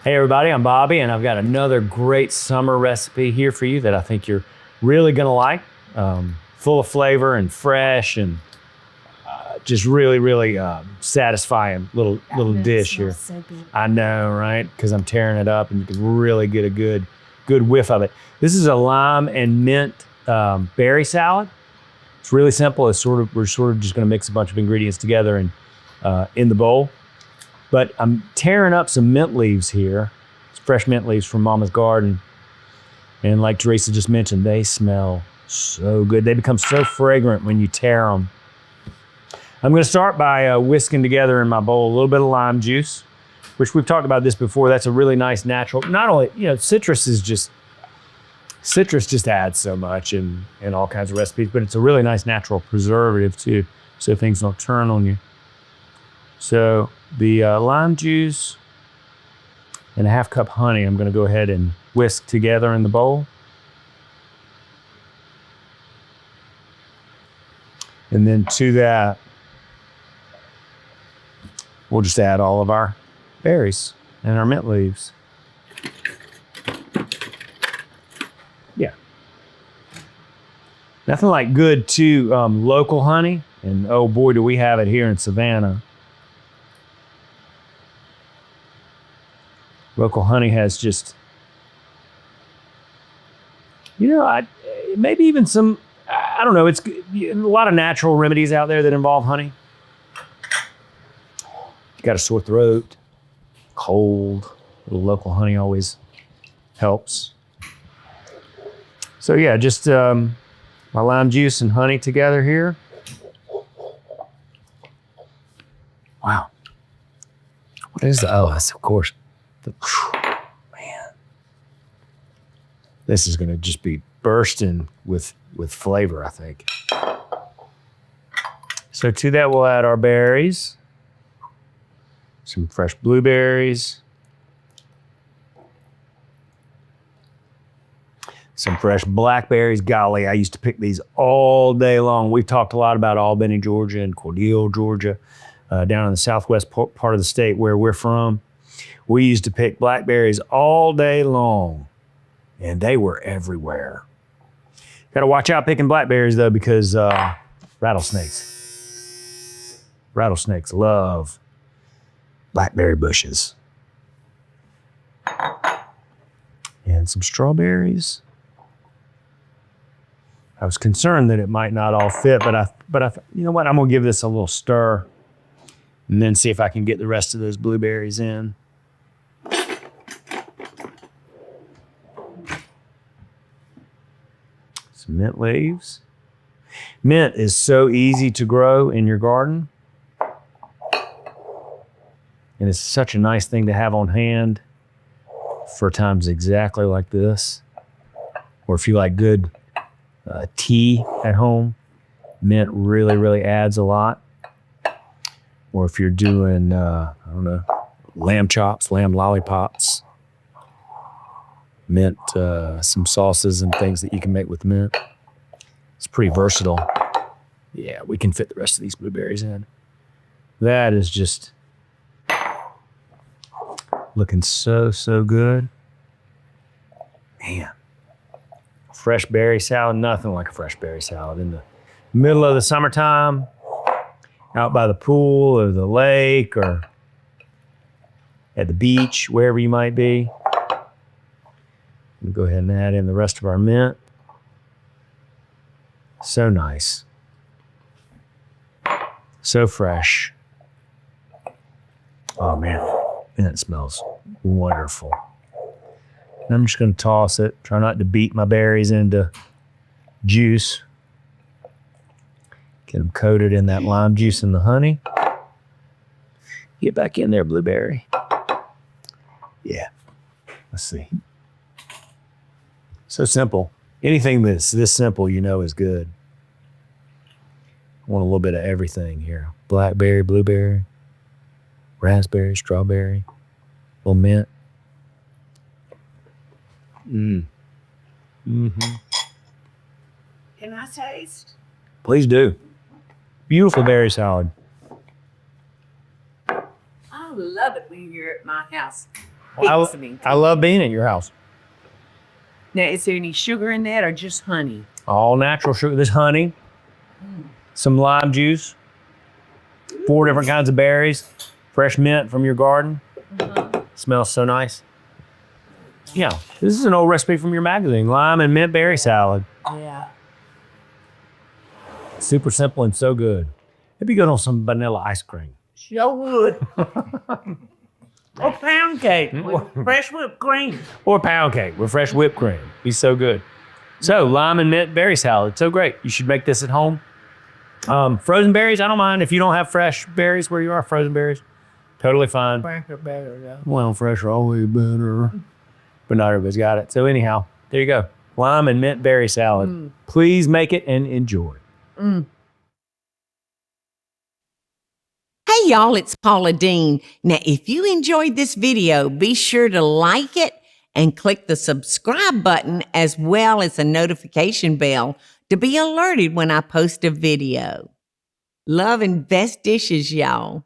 Hey everybody, I'm Bobby and I've got another great summer recipe here for you that I think you're really gonna like. Full of flavor and fresh and just really satisfying little dish here. So good. I know, right? Because I'm tearing it up and you can really get a good whiff of it. This is a lime and mint berry salad. It's really simple. We're sort of just gonna mix a bunch of ingredients together and in the bowl. But I'm tearing up some mint leaves here. It's fresh mint leaves from Mama's garden. And like Teresa just mentioned, they smell so good. They become so fragrant when you tear them. I'm gonna start by whisking together in my bowl a little bit of lime juice, which we've talked about this before. That's a really nice natural, not only, citrus just adds so much in all kinds of recipes, but it's a really nice natural preservative too, so things don't turn on you. So the lime juice and a half cup honey, I'm gonna go ahead and whisk together in the bowl. And then to that, we'll just add all of our berries and our mint leaves. Yeah. Nothing like good too local honey, and oh boy, do we have it here in Savannah. Local honey has just, maybe even some, I don't know, it's a lot of natural remedies out there that involve honey. You got a sore throat, cold, a little local honey always helps. So yeah, just my lime juice and honey together here. Wow. What is the, that's of course. Man, this is gonna just be bursting with flavor, I think. So to that, we'll add our berries, some fresh blueberries, some fresh blackberries. Golly, I used to pick these all day long. We've talked a lot about Albany, Georgia, and Cordele, Georgia, down in the southwest part of the state where we're from. We used to pick blackberries all day long, and they were everywhere. Got to watch out picking blackberries, though, because rattlesnakes. Rattlesnakes love blackberry bushes. And some strawberries. I was concerned that it might not all fit, but I you know what? I'm gonna give this a little stir, and then see if I can get the rest of those blueberries in. Some mint leaves. Mint is so easy to grow in your garden. And it's such a nice thing to have on hand for times exactly like this. Or if you like good tea at home, mint really adds a lot. Or if you're doing, lamb chops, lamb lollipops, mint, some sauces and things that you can make with mint. It's pretty versatile. Yeah, we can fit the rest of these blueberries in. That is just looking so good. Man, fresh berry salad, nothing like a fresh berry salad in the middle of the summertime, out by the pool or the lake or at the beach, wherever you might be. We'll go ahead and add in the rest of our mint. So nice. So fresh. Oh man, mint smells wonderful. And I'm just gonna toss it. Try not to beat my berries into juice. Get them coated in that lime juice and the honey. Get back in there, blueberry. Yeah, let's see. So simple. Anything that's this simple, is good. I want a little bit of everything here. Blackberry, blueberry, raspberry, strawberry, a little mint. Can I taste? Please do. Beautiful berry salad. I love it when you're at my house. I love being at your house. Now, is there any sugar in that or just honey? All natural sugar. There's honey, some lime juice, 4 different kinds of berries, fresh mint from your garden. Smells so nice. Yeah, this is an old recipe from your magazine, lime and mint berry salad. Yeah. Super simple and so good. It'd be good on some vanilla ice cream. Sure would. Or pound cake with fresh whipped cream. Or pound cake with fresh whipped cream. Be so good. So lime and mint berry salad, so great. You should make this at home. Frozen berries, I don't mind if you don't have fresh berries where you are. Frozen berries, totally fine. Fresh are better, though. Well, fresh are always better, but not everybody's got it. So anyhow, there you go. Lime and mint berry salad. Please make it and enjoy. Hey y'all, it's Paula Deen. Now, if you enjoyed this video, be sure to like it and click the subscribe button as well as the notification bell to be alerted when I post a video. Love and best dishes, y'all.